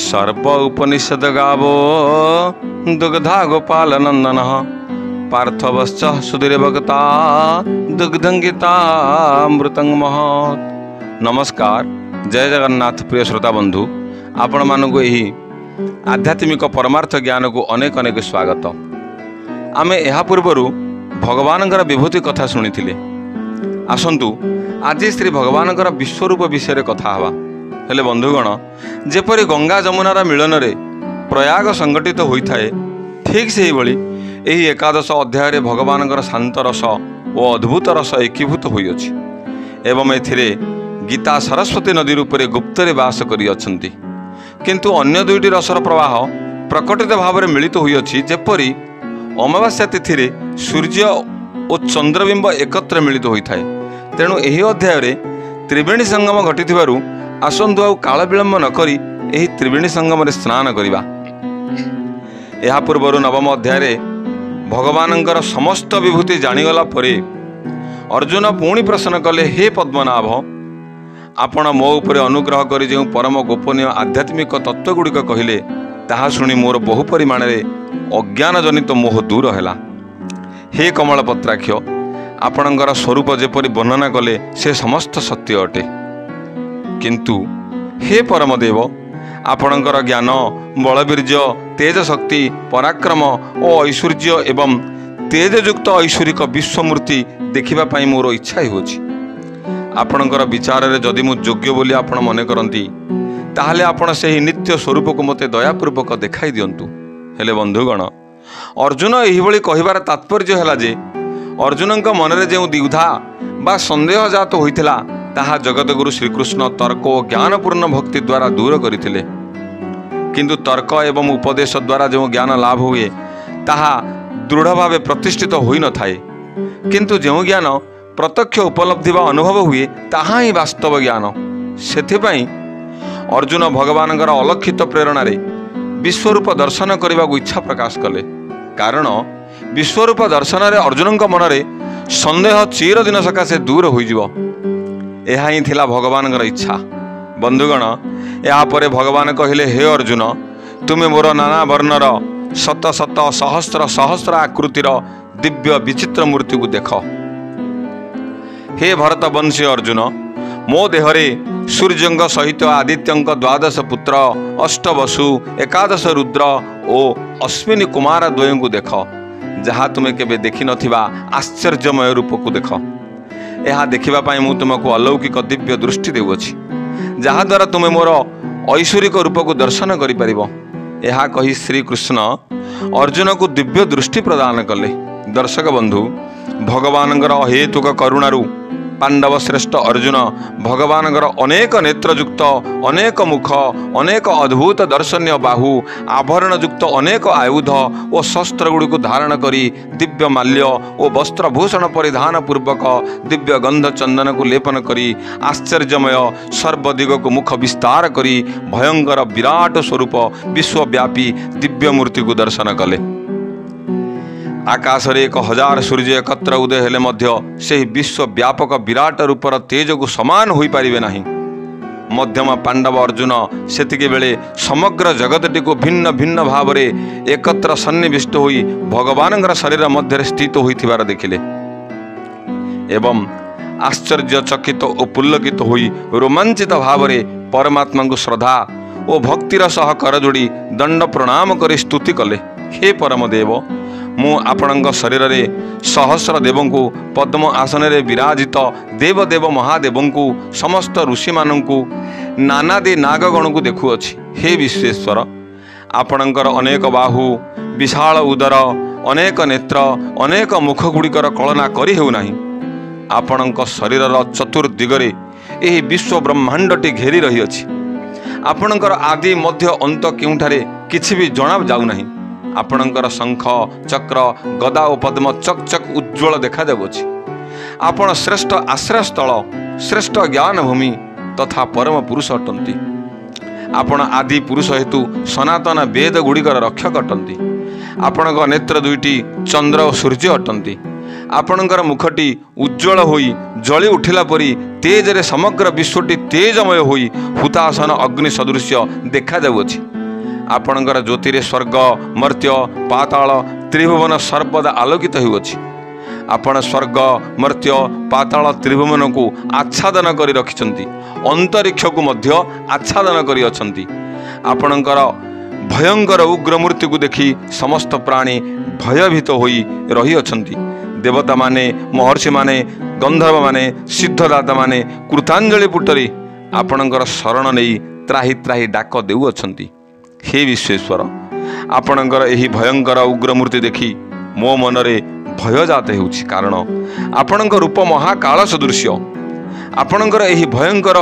सर्प उपनिषद गावो दुग्धा गोपाल नंदन पार्थवश्च सुधीर भक्ता दुग्धंगिता मृतंग महत्। नमस्कार, जय जगन्नाथ। प्रिय श्रोता बंधु, आपण मानक यही आध्यात्मिक परमार्थ ज्ञान को अनेक अनेक स्वागत। आमे यहा पूर्वर भगवानंकर विभूति कथा शुणी। आसंतु आज श्री भगवानंकर विश्वरूप विषय कथा हवा। हेले बंधुगण, जेपरी गंगा जमुनार मिलन रे प्रयाग संगठित होता है, ठीक से ही यही एकादश अध्याय भगवानंकर शांत रस और अद्भुत रस एकीभूत होइअछि एवं एथिरे गीता सरस्वती नदी रूपे गुप्तरे वास करि अछंती। किंतु अन्य दुईटी रसर प्रवाह प्रकटित भाव में मिलित होइअछि। जेपरी अमावास्या तिथि सूर्य और चंद्रबिंब एकत्र मिलित होता है। तेणु यही अध्याय त्रिवेणी संगम घटी आसंतु आउ काल विलंब नक त्रिवेणी संगम स्नान करवा। यह पूर्वर नवम अध्याय भगवानंकर समस्त विभूति जाणीगला परे अर्जुन पुणी प्रश्न कले, हे पद्मनाभ, आपण मो उपरे अनुग्रह करी जो परम गोपनीय आध्यात्मिक तत्वगुड़िक कहले ताहा शुणी मोर बहु परिमाण अज्ञान जनित मोह दूर है। हे कमल पत्राक्ष, आपणकर स्वरूप जेपरी वर्णना कले से समस्त सत्य अटे। किंतु हे परमदेव, आपणकर ज्ञान बलवीर्य तेज शक्ति पराक्रम और ऐश्वर्य एवं तेजयुक्त ऐश्वरिक विश्वमूर्ति देखा मोर इच्छा होछि। आपणकर विचार रे जदि मु योग्य बोली आपण मन करती ताहले आपण से नित्य स्वरूप को मते दयापूर्वक देखाई दियंतु। हेले बंधुगण, अर्जुन यही कहिबार तात्पर्य है जे अर्जुन मन में जो द्विधा बा संदेह जात होइथिला ताहा जगतगुरु श्रीकृष्ण तर्क और ज्ञानपूर्ण भक्ति द्वारा दूर करथिले। किंतु तर्क एवं उपदेश द्वारा जो ज्ञान लाभ हुए ताहा दृढ़ भाव प्रतिष्ठित होई न थाए। किंतु जो ज्ञान प्रत्यक्ष उपलब्धि वा अनुभव हुए ताहा ही वास्तव ज्ञान। सेथिपाई अर्जुन भगवानंकर अलक्षित प्रेरणा रे विश्वरूप दर्शन करने को इच्छा प्रकाश कले। कारण विश्वरूप दर्शन रे अर्जुन मन में संदेह चिर दिन सकाशे दूर हो। यह ही थिला भगवानंकर इच्छा। बंधुगण, यापर भगवान कहले, हे अर्जुन, तुम्हें मोर नाना वर्णर शत शत सहस्र सहस्र आकृतिर दिव्य विचित्र मूर्ति को देख। हे भरत वंशी अर्जुन, मो देहरे सूर्य सहित आदित्य द्वादश पुत्र अष्ट वसु एकादश रुद्र और अश्विनी कुमार द्वय को देख। जहाँ तुम्हें केबे देखि नथिबा आश्चर्यमय रूप को देख। यह देखा मु तुमको अलौकिक दिव्य दृष्टि देउछि, जहा द्वारा तुम्हें मोर ऐश्वरिक रूप को दर्शन करि। यह कही श्रीकृष्ण अर्जुन को दिव्य दृष्टि प्रदान कले। दर्शक बंधु, भगवानंकर अहेतुक करुणारू पांडव श्रेष्ठ अर्जुन भगवानंकर अनेक नेत्रयुक्त अनेक मुख अनेक अद्भुत दर्शनीय बाहु आभरणयुक्त अनेक आयुध और शस्त्र गुड़ी को धारण करी दिव्य माल्य और वस्त्रभूषण परिधान पूर्वक दिव्य गंध चंदन को लेपन करी आश्चर्यमय सर्वदिग को मुख विस्तार करी भयंकर विराट स्वरूप विश्वव्यापी दिव्य मूर्ति को दर्शन कले। आकाश रे 1000 सूर्य एकत्र उदय हेले मध्य से विश्वव्यापक विराट रूपर तेज को समान हो पारिबे नाही। मध्यम पांडव अर्जुन सेतिके बेले समग्र जगतटी को भिन्न भिन्न भाव में एकत्र सन्निविष्ट होई भगवानंकर शरीर मध्य स्थित होइथिबार देखिले एवं आश्चर्यचकित और पुलकित होई रोमांचित भाव में परमात्मा को श्रद्धा और भक्तिर सह कर जोड़ी दंड प्रणाम करी स्तुति कले। हे परमदेव, मु आपणଙ୍କ शरीर रे सहस्र देव को पद्म आसन रे विराजित देवदेव महादेव को समस्त ऋषि मानू नानादि नागगण को देखुअछि। हे विश्वेश्वर, आपणଙ୍କର अनेक बाहु विशाल उदर अनेक नेत्र अनेक मुख गुड़िकर कलना करी हेउ नाही। आपणଙ୍କ शरीरर चतुर्दिगरे एही विश्व ब्रह्मांडटी घेरी रही अछि। आपणଙ୍କର आदि मध्य अंत केउठारे किछि भी जणा जाउ नाही। आपणଙ୍କର शंख चक्र गदा और पद्म चक चक उज्ज्वल देखा जाउछि। आपण श्रेष्ठ आश्रय स्थल श्रेष्ठ ज्ञान भूमि तथा परम पुरुष अटंती। आपण आदि पुरुष हेतु सनातन वेद गुड़िकर रक्षक अटंती। आपणଙ୍କ नेत्र दुईटी चंद्र और सूर्य अटंती। आपणଙ୍କର मुखटी उज्ज्वल होई जली उठिला परी तेज रे समग्र विश्वटी तेजमय होई हुतासन अग्नि सदृश देखा जाउछि। आपणकर ज्योतिर स्वर्ग मर्त्य पाताल त्रिभुवन सर्वदा आलोकित होउछि। आपण स्वर्ग मर्त्य पाताल त्रिभुवन को आच्छादन करी रखिछंती, अंतरिक्ष को मध्य आच्छादन करी अछंती। आपणकर भयंकर उग्र मूर्ति को देखि समस्त प्राणी भयभीत होई रही अछंती। देवता माने, महर्षि माने, गंधर्व माने, सिद्धदाता माने कृतांजलि पुटरी आपणकर शरण नहीं त्राही त्राही डाक देउ अछंती। हे विश्वेश्वर, आपणकर एही भयंकर उग्र मूर्ति देखि मो मनरे भय जात हेउछि, कारण आपणकर रूप महाकाल सदृश्य। आपणकर एही भयंकर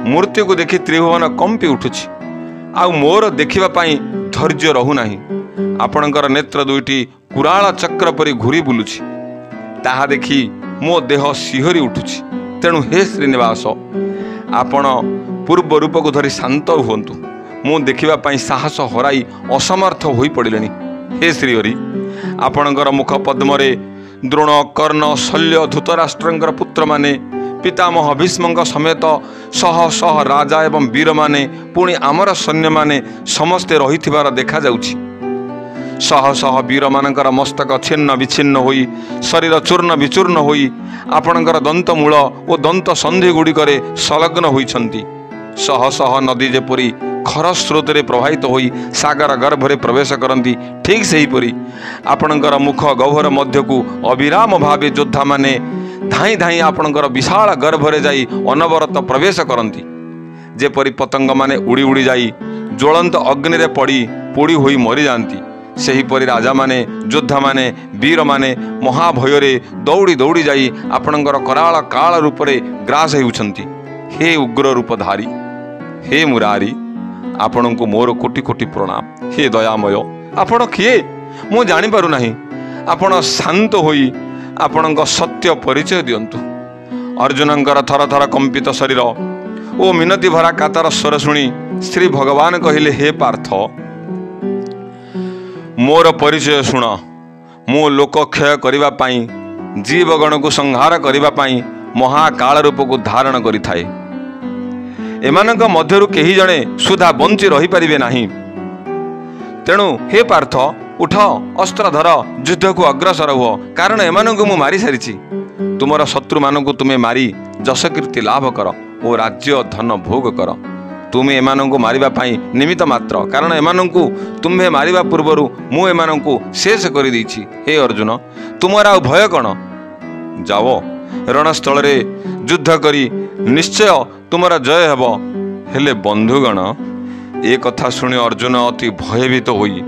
मूर्ति को देखि त्रिभुवन कंपी उठुछि, आ मोर देखिबा पई धैर्य रहु नाही। आपणकर नेत्र दुईटी कुराला चक्र परि घुरी बुलुछि, ताहा देखि मो देह सिहरी उठुछि। तेणु हे श्रीनिवास, आपण पूर्व रूप को धरी शांत हुअन्तु। मु देखिबा पई साहस हराई असमर्थ होई पड़िलेनी। हे श्रीहरि, आपणकर मुख पद्मरे द्रोण, कर्ण, शल्य, धृतराष्ट्रंकर पुत्र माने, पितामह भीष्मଙ୍କ समेत शह शह राजा एवं वीर माने, पुणी आमर सैन्य माने समस्ते रहिथिबार देखा जाउछि। शह शह वीर मानकर मस्तक छिन्न विच्छिन्न होई, शरीर चूर्ण विचूर्ण होई आपणकर दंतमूल और दंत संधि गुड़िकरे संलग्न होइछंती। शह शह नदी जेपरी खर स्रोत रे प्रवाहित होई सागर गर्भरे प्रवेश करती, ठीक से हीपरी आपणकर मुख गह्वर मध्य को अविराम भावे योद्धा माने धाई धाई आपणकर विशाल गर्भरे जाई अनवरत प्रवेश करती। जेपरी पतंग माने उड़ी उड़ी जाई ज्वलंत अग्नि रे पड़ी पोड़ी होई मरी जाती, सेहीपरि राजा माने, योद्धा माने, वीर माने महाभୟରେ दौड़ी दौड़ी जाई आपणकर कराल काल रूपरे ग्रास हेउछंती। हे उग्र रूपधारी, हे मुरारी, आपण को मोर कोटि कोटि प्रणाम। हे दयामय, आपण किए मु जानि पारु नाही। आपण शांत होई आपणक सत्य परिचय दियंतु। अर्जुनंकर थर थर कंपित शरीर ओ मिनति भरा कातर स्वर शुणी श्री भगवान कहिले, हे पार्थ, मोर परिचय शुण। मु लोक क्षय करिबा पाई, जीवगण को संहार करिबा पाई महाकाल रूप को धारण करि थाए। एमानक मध्यरु केही जणे सुधा बंची रही परिबे नाही। तेणु हे पार्थ, उठ, अस्त्र धर, युद्ध को अग्रसर हुओ, कारण एमानक मु मारी सारिछि। तुमर शत्रु मानक तुमे मारी जश कीर्ति लाभ कर ओ राज्य धन भोग कर। तुमे एमानक मारिबा पाई निमित्त मात्र, कारण एमानक तुम्हे मारिबा पूर्वरु मु एमानक शेष करि दैछि। हे अर्जुन, तुमर आ भय कण? जाओ, रणस्थल रे युद्ध करी निश्चय तुमर जय हेब। हेले बंधुगण, ए कथा शुणी अर्जुन अति भयभीत होई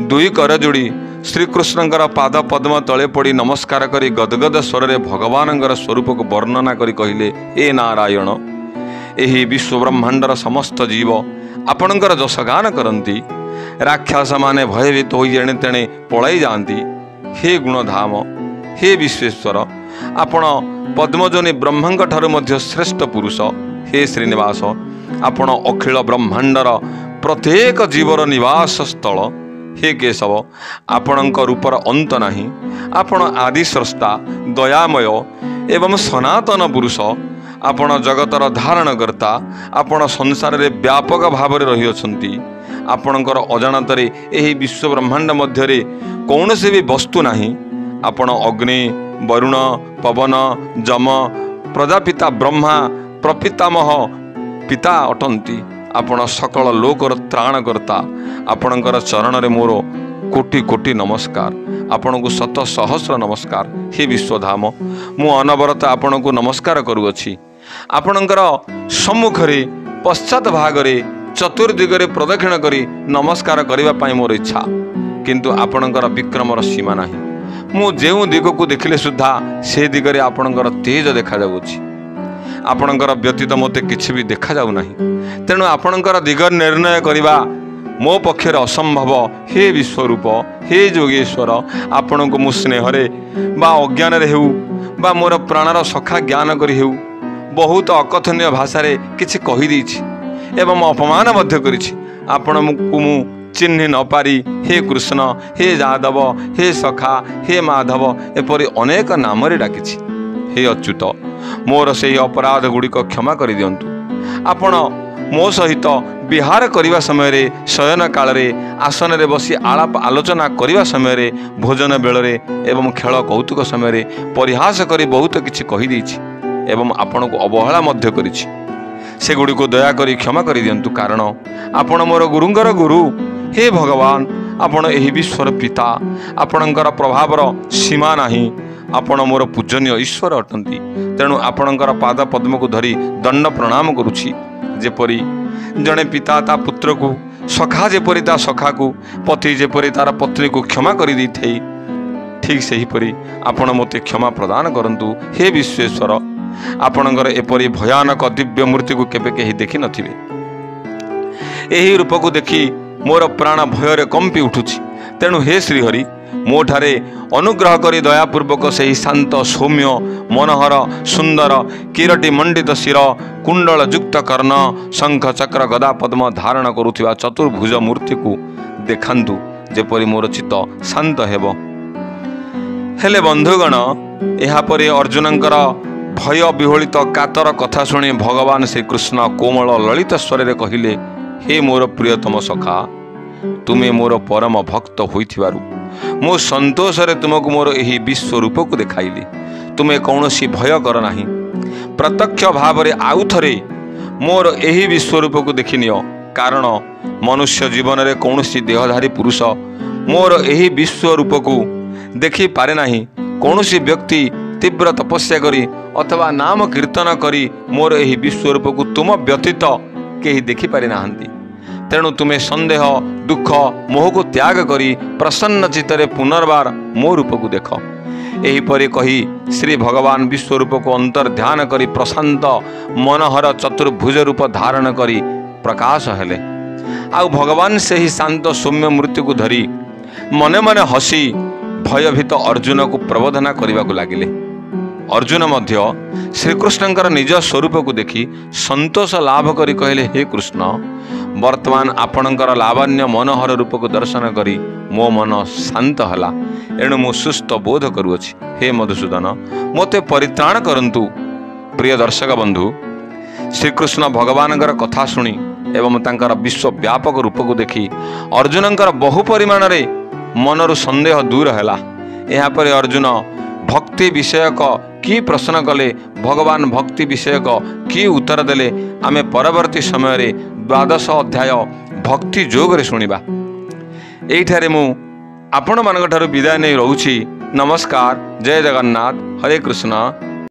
दुई कर जोड़ी श्रीकृष्णकर पाद पद्म तले पड़ी नमस्कार करी गदगद स्वर रे भगवानंकर स्वरूप को वर्णना करी कहिले, ए नारायण, एही विश्व ब्रह्मांडर समस्त जीव आपणकर जशगान करती। राक्षस माने भयभीत होई एणे तेणे पलाई जाती। हे गुणधाम, हे विश्वेश्वर, आपण पद्मजनी ब्रह्मांक ठारू मध्य श्रेष्ठ पुरुष। हे श्रीनिवास, आपण अखिल ब्रह्मांडर प्रत्येक जीवर निवास स्थल। हे केशव, आपणक रूपर अंत नहीं। आपण आदि स्रष्टा, दयामय एवं सनातन पुरुष। आपण जगतर धारणकर्ता। आपण संसार रे व्यापक भाव रही अछंती। आपणकर अजाणतरे एही विश्व ब्रह्मांड मध्यरे कौनसी भी वस्तु नहीं। आपण अग्नि, वरुण, पवन, जम, प्रजापिता ब्रह्मा, प्रपितामह पिता अटंती। आपण सकल लोकर त्राणकर्ता। आपणकर चरण रे मोर कोटि कोटि नमस्कार। आपण को शत सहस्र नमस्कार। हे विश्वधाम, मु अनवरत आपण को नमस्कार करुअछि। आपणकर सम्मुखरे पश्चात भागरे चतुर्दिगरे प्रदक्षिण करी नमस्कार करिबा पाई मोर इच्छा, किंतु आपणकर विक्रमर सीमा नाही। मु जेउ दिग को देखिले सुद्धा से दिगरे आपणकर तेज देखा जाउछि। आपणकर व्यतीत मते किछि भी देखा जाउ नाही। तेणु आपणकर दिग निर्णय करिबा मो पक्षर असंभव। हे विश्वरूप, हे जोगेश्वर, आपण को मु स्नेहरे बा अज्ञान रे हेउ बा मोर प्राणर सखा ज्ञान करी हेउ बहुत अकथनीय भाषा रे किछि कहि दैछि एवं अपमान मध्य करिछि। आपण को मु चिन्ह न पारी हे कृष्ण, हे यादव, हे सखा, हे माधव एपरि अनेक नाम रे डाकिछि। हे अच्युत, मोर से अपराध गुड़िक क्षमा कर दियंतु। आपण मो सहित विहार करने समय शयन काल आसन रे बसी आलाप आलोचना करने समय भोजन बेल एवं खेल कौतुक समय परिहास करी बहुत किछि कहि दैछि एवं आपण को अवहेला मध्य करिछि। से गुड़ी को दया करी क्षमा कर दियंतु कारण आपण मोर गुरुंगर गुरु। हे भगवान आपण एही विश्वर पिता, आपणकर प्रभावर सीमा नाही, आपण मोर पूजनीय ईश्वर अटंती। तेणु आपणकर पाद पद्म को धरी दंड प्रणाम करुछि। जेपरी जड़े पिता ता पुत्र को, सखा जेपरी ता सखा को, पति जेपरी तार पत्नी को क्षमा कर दी थई, ठीक से ही परी आपण मते क्षमा प्रदान करंतु। हे विश्वेश्वर आपणकर एपरी भयानक दिव्य मूर्ति को केबे केही देखि नथिबे। एही रूप को देखी मोर प्राण भय कंपी उठुछि। तेणु हे श्रीहरि मो ठारे अनुग्रह करी दयापूर्वक से शांत सौम्य मनोहर सुंदर किरटी मंडित शिर कुंडल युक्त कर्ण शंख चक्र गदा पद्म धारण करुथिबा चतुर्भुज मूर्ति को देखांतु, जेपरी मोर चित्त शांत हेबो। हेले बंधुगण, एहा परे अर्जुनंकर भय विहोलित कातर कथा शुणी भगवान श्रीकृष्ण कोमल ललित स्वर रे कहिले, हे मोर प्रियतम सखा, तुमे मोर परम भक्त होइथिबारु मो संतोष रे तुमको मोर एही विश्व रूप को देखाइली। तुमे कौनसी भय कर नाही, प्रत्यक्ष भाव रे आउ थरे मोर एही विश्व रूप को देखिनियो। कारण मनुष्य जीवन रे कौनसी देहधारी पुरुष मोर एही विश्व रूप को देखि पारे नाही। कौनसी व्यक्ति तीव्र तपस्या करी अथवा नाम कीर्तन करी मोर एही विश्व रूप को तुम व्यतीत केही देखि पारि नाहंती। तेणु तुम्हें संदेह दुख मोह को त्याग करी प्रसन्न चित्तरे पुनर्बार मो रूप को देख। एहीपरि कही श्री भगवान विश्व रूप को अंतर ध्यान करी प्रशांत मनोहर चतुर्भुज रूप धारण करी प्रकाश हेले। आउ भगवान से ही शांत सौम्य मूर्ति को धरी मने मने हसी भयभीत अर्जुन को प्रबोधना करने को लगिले। अर्जुन मध्य श्रीकृष्णकर निज स्वरूप को देखि संतोष लाभ करी कहले, हे कृष्ण, वर्तमान आपणकर लावण्य मनोहर रूप को दर्शन करी मो मन शांत हला। एणु मु सुस्थ बोध करुअछि। हे मधुसूदन, मोते परित्राण करंतु। प्रिय दर्शक बंधु, श्रीकृष्ण भगवानकर कथा शुणी एवं तांकर विश्व व्यापक रूप को देखि अर्जुनकर बहु परिमाण रे मनरु संदेह दूर हैला। यहाँ पर अर्जुन भक्ति विषयक की प्रश्न कले, भगवान भक्ति विषयक की उत्तर देले, आमे परवर्ती समय रे 12 अध्याय भक्ति जोग रे सुनिबा। एठारे मु आपण मानक ठारू विदाय नै रहूछि। नमस्कार, जय जगन्नाथ, हरे कृष्ण।